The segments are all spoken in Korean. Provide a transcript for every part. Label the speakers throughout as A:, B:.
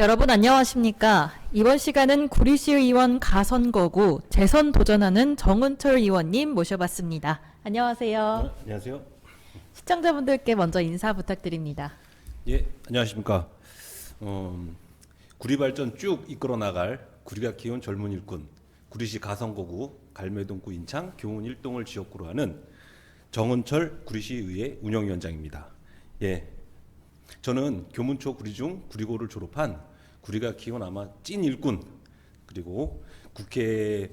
A: 여러분 안녕하십니까? 이번 시간은 구리시 의원 가선거구 재선 도전하는 정은철 의원님 모셔봤습니다. 안녕하세요.
B: 안녕하세요.
A: 시청자분들께 먼저 인사 부탁드립니다.
B: 예, 안녕하십니까. 구리 발전 쭉 이끌어 나갈 구리가 키운 젊은 일꾼, 구리시 가선거구 갈매동구 인창 교훈 1동을 지역구로 하는 정은철 구리시의회 운영위원장입니다. 예, 저는 교문초 구리중 구리고를 졸업한 구리가 키운 아마 찐 일꾼, 그리고 국회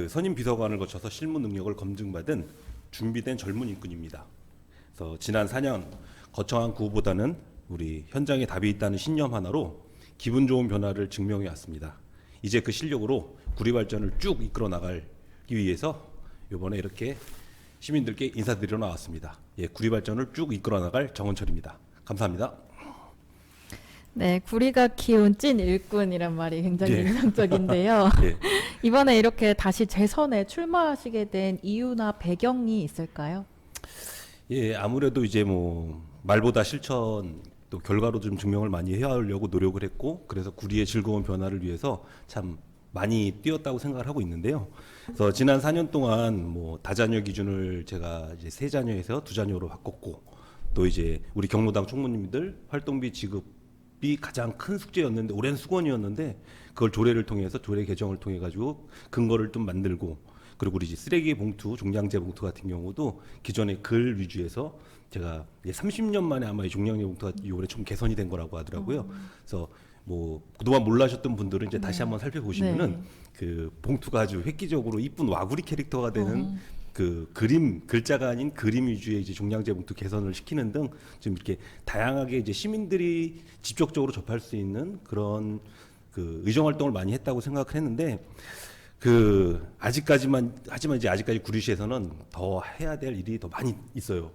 B: 선임 비서관을 거쳐서 실무 능력을 검증받은 준비된 젊은 일꾼입니다. 그래서 지난 4년 거창한 구호보다는 우리 현장에 답이 있다는 신념 하나로 기분 좋은 변화를 증명해 왔습니다. 이제 그 실력으로 구리 발전을 쭉 이끌어 나가기 위해서 이번에 이렇게 시민들께 인사드리러 나왔습니다. 예, 구리 발전을 쭉 이끌어 나갈 정은철입니다. 감사합니다.
A: 네, 구리가 키운 찐 일꾼이란 말이 굉장히
B: 예.
A: 인상적인데요.
B: 예.
A: 이번에 이렇게 다시 재선에 출마하시게 된 이유나 배경이 있을까요?
B: 예, 아무래도 이제 뭐 말보다 실천 또 결과로 좀 증명을 많이 해야 하려고 노력을 했고, 그래서 구리의 즐거운 변화를 위해서 참 많이 뛰었다고 생각을 하고 있는데요. 그래서 지난 4년 동안 뭐 다자녀 기준을 제가 이제 3자녀에서 2자녀로 바꿨고, 또 이제 우리 경로당 총무님들 활동비 지급이 가장 큰 숙제였는데, 오랜 수건이었는데 그걸 조례를 통해서 조례 개정을 통해 가지고 근거를 좀 만들고, 그리고 우리 이제 쓰레기 봉투, 종량제 봉투 같은 경우도 기존의 글 위주에서 제가 30년 만에 아마 이 종량제 봉투가 이번에 좀 개선이 된 거라고 하더라고요. 그래서 뭐 그동안 몰라셨던 분들은 이제 다시 한번 살펴보시면은
A: 네.
B: 그 봉투가 아주 획기적으로 이쁜 와구리 캐릭터가 되는 그 그림, 글자가 아닌 그림 위주의 이제 종량제 봉투 개선을 시키는 등 좀 이렇게 다양하게 이제 시민들이 직접적으로 접할 수 있는 그런 그 의정 활동을 많이 했다고 생각을 했는데, 아직까지만 하지만 이제 아직까지 구리시에서는 더 해야 될 일이 더 많이 있어요.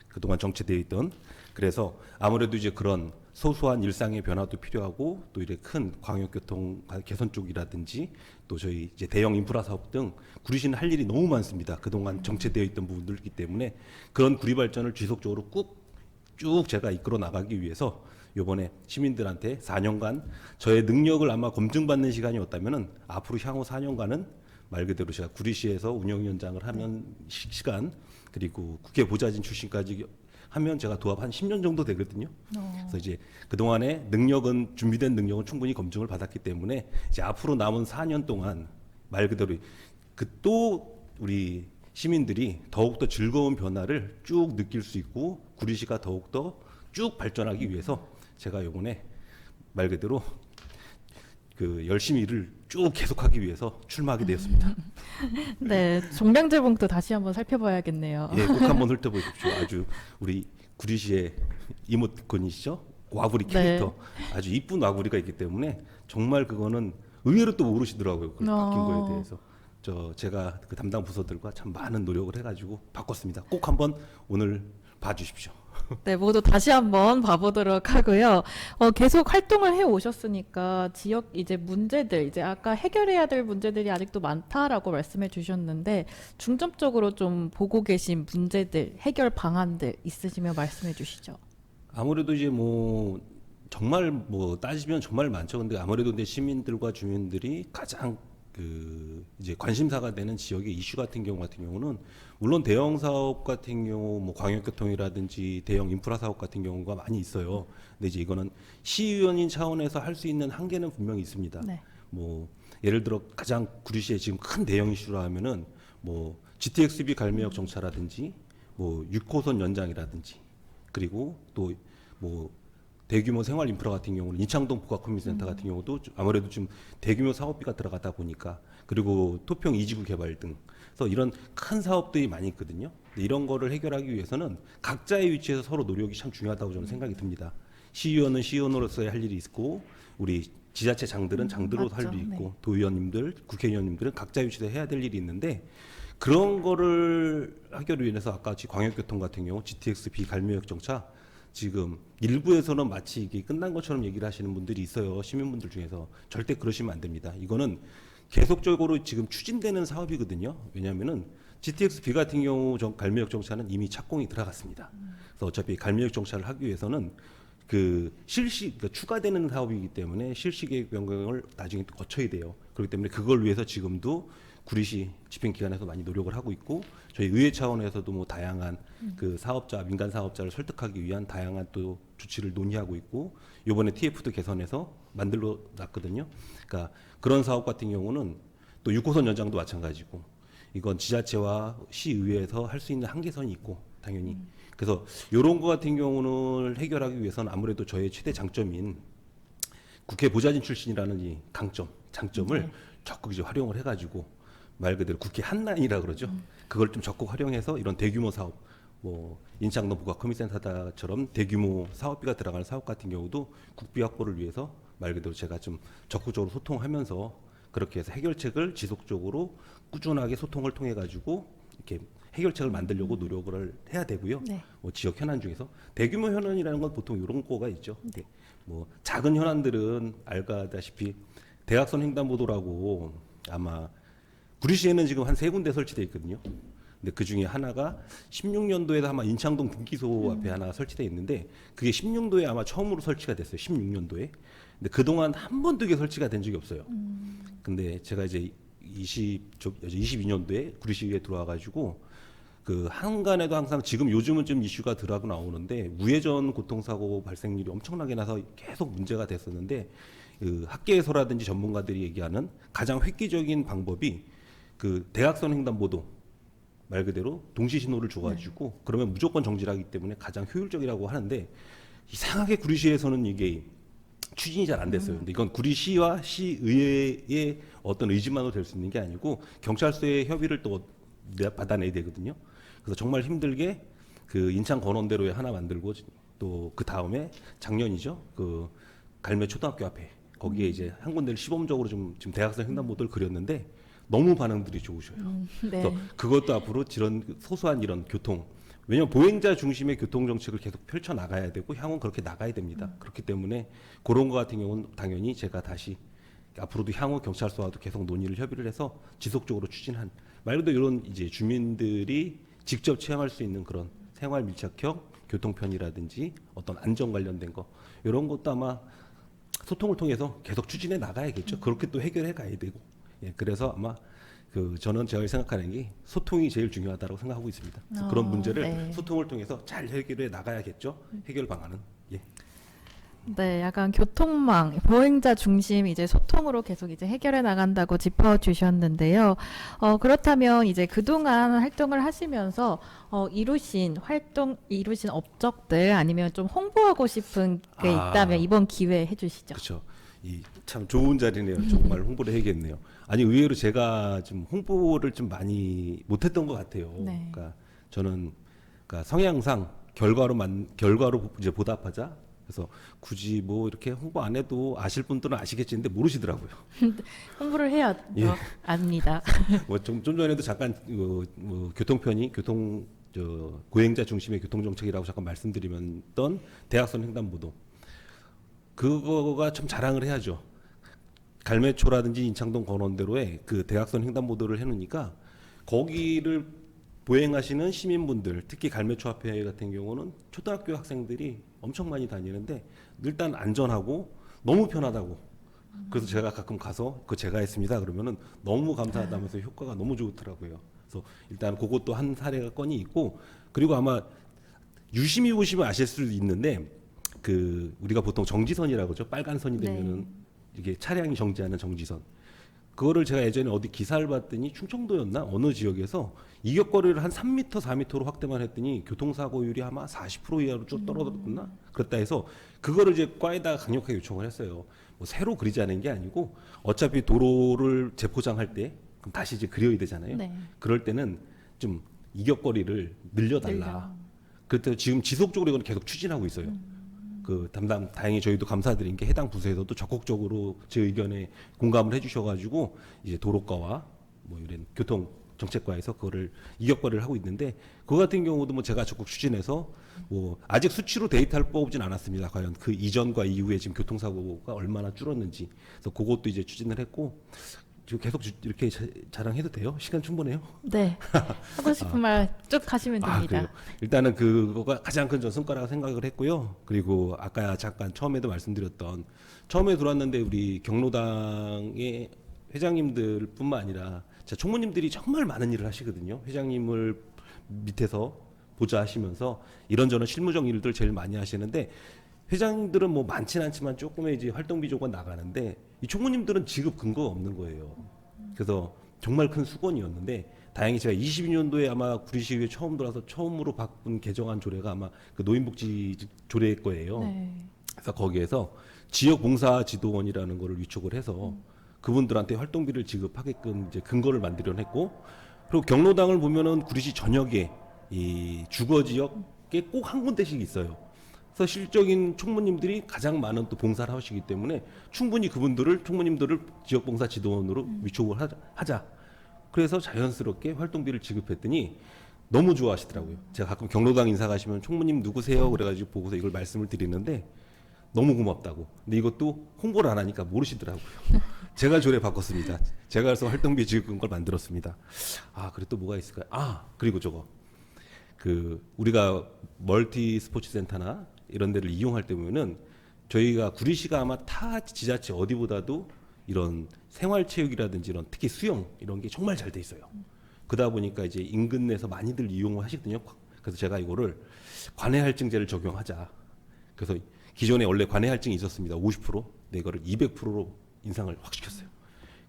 B: 그동안 정체되어 있던. 그래서 아무래도 이제 그런 소소한 일상의 변화도 필요하고, 또 이렇게 큰 광역교통 개선 쪽이라든지 또 저희 이제 대형 인프라 사업 등 구리시는 할 일이 너무 많습니다. 그동안 정체되어 있던 부분들이기 때문에 그런 구리 발전을 지속적으로 쭉 제가 이끌어 나가기 위해서 이번에 시민들한테 4년간 저의 능력을 아마 검증받는 시간이었다면은 앞으로 향후 4년간은 말 그대로 제가 구리시에서 운영위원장을 하면 시간, 그리고 국회 보좌진 출신까지 하면 제가 도합 한 10년 정도 되거든요. 그래서 이제 그동안의 능력은, 준비된 능력은 충분히 검증을 받았기 때문에 이제 앞으로 남은 4년 동안 말 그대로 또 우리 시민들이 더욱더 즐거운 변화를 쭉 느낄 수 있고 구리시가 더욱더 쭉 발전하기 위해서 제가 이번에 말 그대로 열심히 일을 쭉 계속하기 위해서 출마하게 되었습니다.
A: 네, 종량제 봉투 다시 한번 살펴봐야겠네요.
B: 예, 꼭 한번 훑어보십시오. 아주 우리 구리시의 이모티콘이시죠? 와구리 캐릭터. 아주 이쁜 와구리가 있기 때문에 정말 그거는 의외로 또 모르시더라고요. 그 바뀐 거에 대해서. 제가 그 담당 부서들과 참 많은 노력을 해가지고 바꿨습니다. 꼭 한번 오늘 봐주십시오.
A: 네, 모두 다시 한번 봐보도록 하고요. 계속 활동을 해 오셨으니까 지역 이제 문제들, 이제 아까 해결해야 될 문제들이 아직도 많다라고 말씀해 주셨는데 중점적으로 좀 보고 계신 문제들, 해결 방안들 있으시면 말씀해 주시죠.
B: 아무래도 이제 뭐 정말 뭐 따지면 정말 많죠. 근데 아무래도 근데 시민들과 주민들이 가장 이제 관심사가 되는 지역의 이슈 같은 경우는 물론 대형 사업 같은 경우 뭐 광역교통이라든지 대형 인프라 사업 같은 경우가 많이 있어요. 근데 이제 이거는 시의원인 차원에서 할 수 있는 한계는 분명히 있습니다.
A: 네.
B: 뭐 예를 들어 가장 구리시에 지금 큰 대형 이슈라 하면은 뭐 GTX-B 갈매역 정차라든지 뭐 6호선 연장이라든지, 그리고 또 뭐 대규모 생활 인프라 같은 경우는 인창동 복합커뮤니티센터 같은 경우도 아무래도 좀 대규모 사업비가 들어가다 보니까, 그리고 토평 이지구 개발 등, 그래서 이런 큰 사업들이 많이 있거든요. 근데 이런 거를 해결하기 위해서는 각자의 위치에서 서로 노력이 참 중요하다고 저는 생각이 듭니다. 시의원은 시의원으로서의 할 일이 있고, 우리 지자체장들은 장들로 할 일이 있고,
A: 네.
B: 도의원님들, 국회의원님들은 각자 위치에서 해야 될 일이 있는데, 그런 거를 하기 위해서 아까 광역교통 같은 경우 GTX-B 갈매역 정차 지금 일부에서는 마치 이게 끝난 것처럼 얘기를 하시는 분들이 있어요. 시민분들 중에서. 절대 그러시면 안 됩니다. 이거는 계속적으로 지금 추진되는 사업이거든요. 왜냐하면은 GTX-B 같은 경우 갈매역 정차는 이미 착공이 들어갔습니다. 그래서 어차피 갈매역 정차를 하기 위해서는 그 그러니까 추가되는 사업이기 때문에 실시 계획 변경을 나중에 또 거쳐야 돼요. 그렇기 때문에 그걸 위해서 지금도 구리시 집행기관에서 많이 노력을 하고 있고 저희 의회 차원에서도 뭐 다양한 그 사업자 민간 사업자를 설득하기 위한 다양한 또 조치를 논의하고 있고 이번에 TF도 개선해서 만들어 놨거든요. 그러니까 그런 사업 같은 경우는 또 6호선 연장도 마찬가지고 이건 지자체와 시의회에서 할 수 있는 한계선이 있고 당연히 그래서 이런 거 같은 경우는 해결하기 위해서는 아무래도 저의 최대 장점인 국회 보좌진 출신이라는 이 장점을 적극 이제 활용을 해가지고 말 그대로 국회 한라인이라 그러죠. 그걸 좀 적극 활용해서 이런 대규모 사업, 뭐 인창동 부가커뮤니티센터처럼 대규모 사업비가 들어가는 사업 같은 경우도 국비 확보를 위해서 말 그대로 제가 좀 적극적으로 소통하면서 그렇게 해서 해결책을 지속적으로 꾸준하게 소통을 통해 가지고 이렇게 해결책을 만들려고 노력을 해야 되고요.
A: 네.
B: 뭐 지역 현안 중에서 대규모 현안이라는 건 보통 이런 거가 있죠. 네. 뭐 작은 현안들은 알다시피 대각선 횡단보도라고 아마 구리시에는 지금 한 3군데 설치되어 있거든요. 근데 그 중에 하나가 16년도에 아마 인창동 분기소 앞에 하나 설치되어 있는데 그게 16년도에 아마 처음으로 설치가 됐어요. 16년도에. 근데 그동안 한 번도 이게 설치가 된 적이 없어요. 근데 제가 이제 22년도에 구리시에 들어와 가지고 그 한간에도 항상 지금 요즘은 좀 이슈가 덜하고 나오는데 우회전 교통사고 발생률이 엄청나게 나서 계속 문제가 됐었는데 그 학계에서라든지 전문가들이 얘기하는 가장 획기적인 방법이 그 대각선 횡단보도 말 그대로 동시 신호를 줘가지고 그러면 무조건 정지를 하기 때문에 가장 효율적이라고 하는데 이상하게 구리시에서는 이게 추진이 잘 안 됐어요. 근데 이건 구리시와 시의회의 어떤 의지만으로 될 수 있는 게 아니고 경찰서의 협의를 또 받아내야 되거든요. 그래서 정말 힘들게 그 인천 건원대로에 하나 만들고 또 그 다음에 작년이죠. 그 갈매 초등학교 앞에 거기에 이제 한 군데를 시범적으로 좀 지금 대학생 횡단보도를 그렸는데 너무 반응들이 좋으셔요.
A: 네.
B: 그래서 그것도 앞으로 이런 소소한 이런 교통 왜냐하면 보행자 중심의 교통 정책을 계속 펼쳐 나가야 되고 향후 그렇게 나가야 됩니다. 그렇기 때문에 그런 거 같은 경우는 당연히 제가 다시 앞으로도 향후 경찰서와도 계속 논의를 협의를 해서 지속적으로 추진한 말 그대로 이런 이제 주민들이 직접 체험할 수 있는 그런 생활 밀착형 교통편이라든지 어떤 안전 관련된 거 이런 것도 아마 소통을 통해서 계속 추진해 나가야겠죠. 그렇게 또 해결해 가야 되고. 예, 그래서 아마 그 저는 제가 생각하는 게 소통이 제일 중요하다고 생각하고 있습니다. 그래서 그런 문제를
A: 네.
B: 소통을 통해서 잘 해결해 나가야겠죠. 해결 방안은. 예.
A: 네, 약간 교통망, 보행자 중심 이제 소통으로 계속 이제 해결해 나간다고 짚어주셨는데요. 그렇다면 이제 그동안 활동을 하시면서 이루신 업적들 아니면 좀 홍보하고 싶은 게
B: 아.
A: 있다면 이번 기회에 해주시죠.
B: 그렇죠. 이 참 좋은 자리네요. 정말 홍보를 해야겠네요. 아니 의외로 제가 좀 홍보를 좀 많이 못했던 것 같아요.
A: 네.
B: 그러니까 저는 그러니까 성향상 결과로 이제 보답하자. 그래서 굳이 뭐 이렇게 홍보 안 해도 아실 분들은 아시겠지는데 모르시더라고요.
A: 홍보를 해야
B: 예.
A: 압니다.
B: 뭐 좀 전에도 잠깐 뭐 교통편이 보행자 중심의 교통 정책이라고 잠깐 말씀드리던 대학선 횡단보도 그거가 좀 자랑을 해야죠. 갈매초라든지 인창동 건원대로에 그 대학선 횡단보도를 해놓으니까 거기를 보행하시는 시민분들, 특히 갈매초 앞에 같은 경우는 초등학교 학생들이 엄청 많이 다니는데 일단 안전하고 너무 편하다고. 그래서 제가 가끔 가서 그 제가 했습니다 그러면은 너무 감사하다면서 효과가 너무 좋더라고요. 그래서 일단 그것도 한 사례가 건이 있고 그리고 아마 유심히 보시면 아실 수도 있는데 그 우리가 보통 정지선이라고 그러죠. 빨간 선이 되면은 이게 차량이 정지하는 정지선. 그거를 제가 예전에 어디 기사를 봤더니 충청도였나 어느 지역에서 이격거리를 한 3m, 4m로 확대만 했더니 교통사고율이 아마 40% 이하로 쭉 떨어졌나 그랬다 해서 그거를 이제 과에다가 강력하게 요청을 했어요. 뭐 새로 그리자는 게 아니고 어차피 도로를 재포장할 때 그럼 다시 이제 그려야 되잖아요.
A: 네.
B: 그럴 때는 좀 이격거리를 늘려달라. 그래서 지금 지속적으로 이건 계속 추진하고 있어요. 그 다행히 저희도 감사드린 게 해당 부서에서도 적극적으로 제 의견에 공감을 해주셔가지고 이제 도로과와 뭐 이런 교통 정책과에서 그거를 이격거리를 하고 있는데 그거 같은 경우도 뭐 제가 적극 추진해서 뭐 아직 수치로 데이터를 뽑진 않았습니다. 과연 그 이전과 이후에 지금 교통사고가 얼마나 줄었는지 그래서 그것도 이제 추진을 했고 지금 계속 이렇게 자랑해도 돼요? 시간 충분해요?
A: 네. 하고 싶은 말 쭉 하시면 됩니다.
B: 그래요. 일단은 그거가 가장 큰 전 성과라고 생각을 했고요. 그리고 아까 잠깐 처음에도 말씀드렸던 처음에 들어왔는데 우리 경로당의 회장님들뿐만 아니라 자, 총무님들이 정말 많은 일을 하시거든요. 회장님을 밑에서 보좌 하시면서 이런저런 실무적 일들 제일 많이 하시는데 회장님들은 뭐 많지는 않지만 조금의 이제 활동 비중은 나가는데 이 총무님들은 지급 근거가 없는 거예요. 그래서 정말 큰 수건이었는데 다행히 제가 22년도에 아마 구리시의회 처음 들어와서 처음으로 바꾼 개정안 조례가 아마 그 노인복지 조례일 거예요.
A: 네.
B: 그래서 거기에서 지역 봉사 지도원이라는 거를 위촉을 해서 그분들한테 활동비를 지급하게끔 이제 근거를 만들어냈고 그리고 경로당을 보면은 구리시 전역에 이 주거 지역에 꼭 한 군데씩 있어요. 그래서 실적인 총무님들이 가장 많은 또 봉사를 하시기 때문에 충분히 그분들을 총무님들을 지역 봉사 지도원으로 위촉을 하자. 그래서 자연스럽게 활동비를 지급했더니 너무 좋아하시더라고요. 제가 가끔 경로당 인사 가시면 총무님 누구세요? 그래가지고 보고서 이걸 말씀을 드리는데 너무 고맙다고. 근데 이것도 홍보를 안 하니까 모르시더라고요. 제가 조례 바꿨습니다. 제가 그래서 활동비 지급금 걸 만들었습니다. 아, 그리고 또 뭐가 있을까요? 아, 그리고 저거. 그 우리가 멀티 스포츠 센터나 이런 데를 이용할 때 보면은 저희가 구리시가 아마 타 지자체 어디보다도 이런 생활체육이라든지 이런 특히 수영 이런 게 정말 잘 돼 있어요. 그러다 보니까 이제 인근 내에서 많이들 이용을 하시거든요. 그래서 제가 이거를 관해할증제를 적용하자. 그래서 기존에 원래 관해할증이 있었습니다. 50%. 근데 이거를 200%로 인상을 확 시켰어요.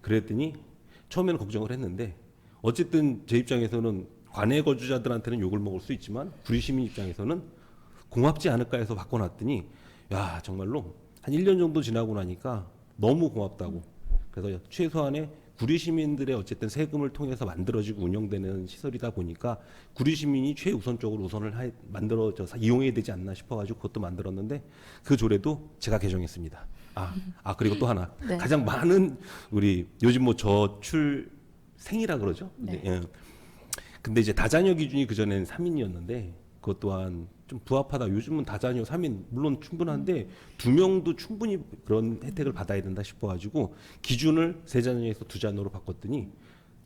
B: 그랬더니 처음에는 걱정을 했는데 어쨌든 제 입장에서는 관해 거주자들한테는 욕을 먹을 수 있지만 구리 시민 입장에서는 고맙지 않을까 해서 바꿔놨더니 야 정말로 한 1년 정도 지나고 나니까 너무 고맙다고. 그래서 최소한의 구리 시민들의 어쨌든 세금을 통해서 만들어지고 운영되는 시설이다 보니까 구리 시민이 최우선적으로 우선을 만들어져서 이용해야 되지 않나 싶어가지고 그것도 만들었는데 그 조례도 제가 개정했습니다. 그리고 또 하나
A: 네.
B: 가장 많은 우리 요즘 뭐 저출생이라 그러죠.
A: 네.
B: 예. 근데 이제 다자녀 기준이 그전에는 3인이었는데 그것 또한 좀 부합하다. 요즘은 다자녀 3인 물론 충분한데 2명도 충분히 그런 혜택을 받아야 된다 싶어가지고 기준을 3자녀에서 2자녀로 바꿨더니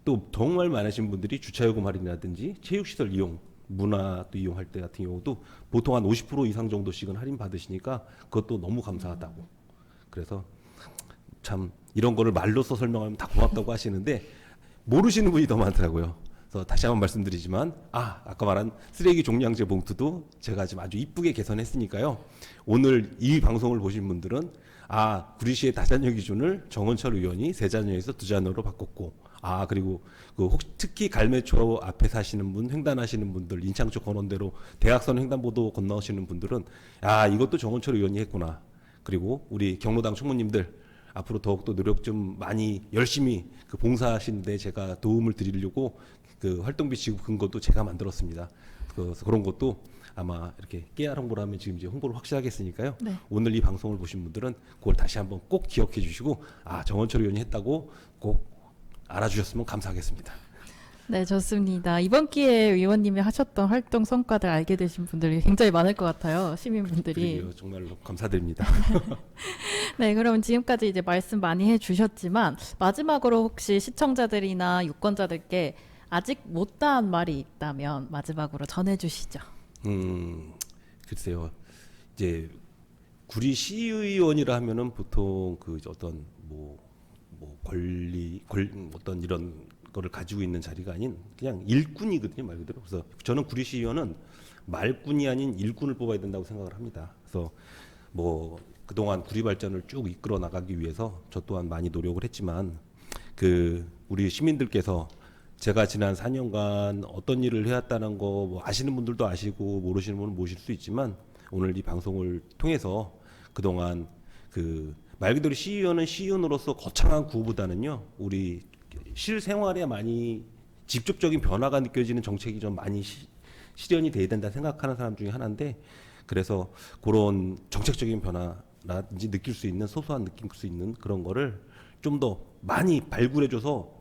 B: 또 정말 많으신 분들이 주차요금 할인이라든지 체육시설 이용, 문화 또 이용할 때 같은 경우도 보통 한 50% 이상 정도씩은 할인 받으시니까 그것도 너무 감사하다고. 그래서 참 이런 거를 말로써 설명하면 다 고맙다고 하시는데 모르시는 분이 더 많더라고요. 그래서 다시 한번 말씀드리지만 아까 말한 쓰레기 종량제 봉투도 제가 지금 아주 이쁘게 개선했으니까요. 오늘 이 방송을 보신 분들은 구리시의 다자녀 기준을 정원철 의원이 3자녀에서 2자녀로 바꿨고 그리고 그 혹시 특히 갈매초 앞에 사시는 분, 횡단하시는 분들, 인창초 건원대로 대학선 횡단보도 건너시는 분들은 이것도 정원철 의원이 했구나. 그리고 우리 경로당 총무님들 앞으로 더욱더 노력 좀 많이 열심히 그 봉사하시는데 제가 도움을 드리려고 그 활동비 지급 근거도 제가 만들었습니다. 그래서 그런 것도 아마 이렇게 깨알 홍보를 하면 지금 이제 홍보를 확실하게 했으니까요.
A: 네.
B: 오늘 이 방송을 보신 분들은 그걸 다시 한번 꼭 기억해 주시고 정원철 의원이 했다고 꼭 알아주셨으면 감사하겠습니다.
A: 네, 좋습니다. 이번 기회에 의원님이 하셨던 활동 성과들 알게 되신 분들이 굉장히 많을 것 같아요. 시민분들이.
B: 그리고요, 정말로 감사드립니다.
A: 네, 그럼 지금까지 이제 말씀 많이 해주셨지만 마지막으로 혹시 시청자들이나 유권자들께 아직 못다한 말이 있다면 마지막으로 전해주시죠.
B: 글쎄요. 이제 구리 시의원이라 하면은 보통 그 어떤 뭐 어떤 이런 거를 가지고 있는 자리가 아닌 그냥 일꾼이거든요, 말 그대로. 그래서 저는 구리 시의원은 말꾼이 아닌 일꾼을 뽑아야 된다고 생각을 합니다. 그래서 뭐 그동안 구리 발전을 쭉 이끌어 나가기 위해서 저 또한 많이 노력을 했지만 그 우리 시민들께서 제가 지난 4년간 어떤 일을 해왔다는 거 뭐 아시는 분들도 아시고 모르시는 분은 모실 수 있지만 오늘 이 방송을 통해서 그동안 그 말 그대로 시의원은 시의원으로서 거창한 구호보다는요 우리 실생활에 많이 직접적인 변화가 느껴지는 정책이 좀 많이 실현이 돼야 된다 생각하는 사람 중에 하나인데 그래서 그런 정책적인 변화라든지 느낄 수 있는 소소한 느낄 수 있는 그런 거를 좀 더 많이 발굴해줘서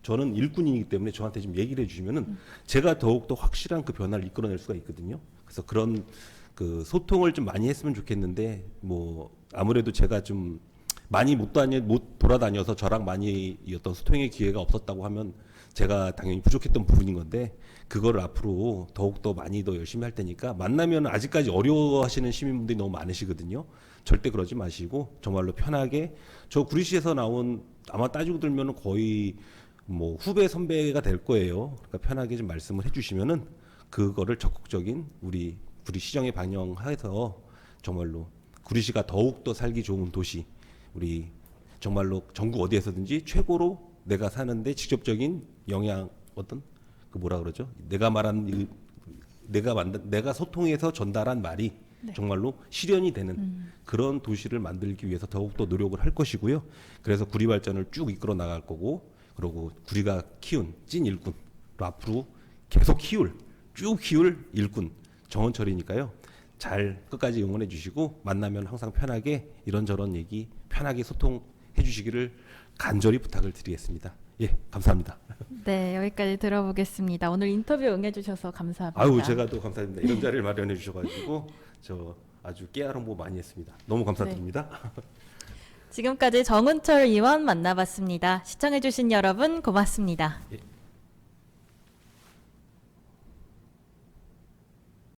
B: 저는 일꾼이기 때문에 저한테 좀 얘기를 해주시면은 제가 더욱더 확실한 그 변화를 이끌어낼 수가 있거든요. 그래서 그런 그 소통을 좀 많이 했으면 좋겠는데 뭐 아무래도 제가 좀 많이 못 돌아다녀서 저랑 많이 이 어떤 소통의 기회가 없었다고 하면 제가 당연히 부족했던 부분인 건데 그거를 앞으로 더욱더 많이 더 열심히 할 테니까 만나면 아직까지 어려워하시는 시민분들이 너무 많으시거든요. 절대 그러지 마시고 정말로 편하게 저 구리시에서 나온 아마 따지고 들면은 거의 뭐 후배 선배가 될 거예요. 그러니까 편하게 좀 말씀을 해주시면은 그거를 적극적인 우리 구리시정에 반영해서 정말로 구리시가 더욱더 살기 좋은 도시 우리 정말로 전국 어디에서든지 최고로 내가 사는데 직접적인 영향 어떤 그 뭐라 그러죠? 내가 말한 내가 소통해서 전달한 말이
A: 네.
B: 정말로 실현이 되는 그런 도시를 만들기 위해서 더욱더 노력을 할 것이고요. 그래서 구리 발전을 쭉 이끌어 나갈 거고 그리고 구리가 키운 찐 일꾼 또 앞으로 계속 쭉 키울 일꾼 정원철이니까요. 잘 끝까지 응원해 주시고 만나면 항상 편하게 이런저런 얘기 편하게 소통해 주시기를 간절히 부탁을 드리겠습니다. 예, 감사합니다.
A: 네, 여기까지 들어보겠습니다. 오늘 인터뷰 응해주셔서 감사합니다.
B: 아유, 제가 또 감사드립니다. 이런 자리를 마련해 주셔가지고 저 아주 깨알 홍보 많이 했습니다. 너무 감사드립니다.
A: 지금까지 정은철 의원 만나봤습니다. 시청해주신 여러분 고맙습니다.
B: 예.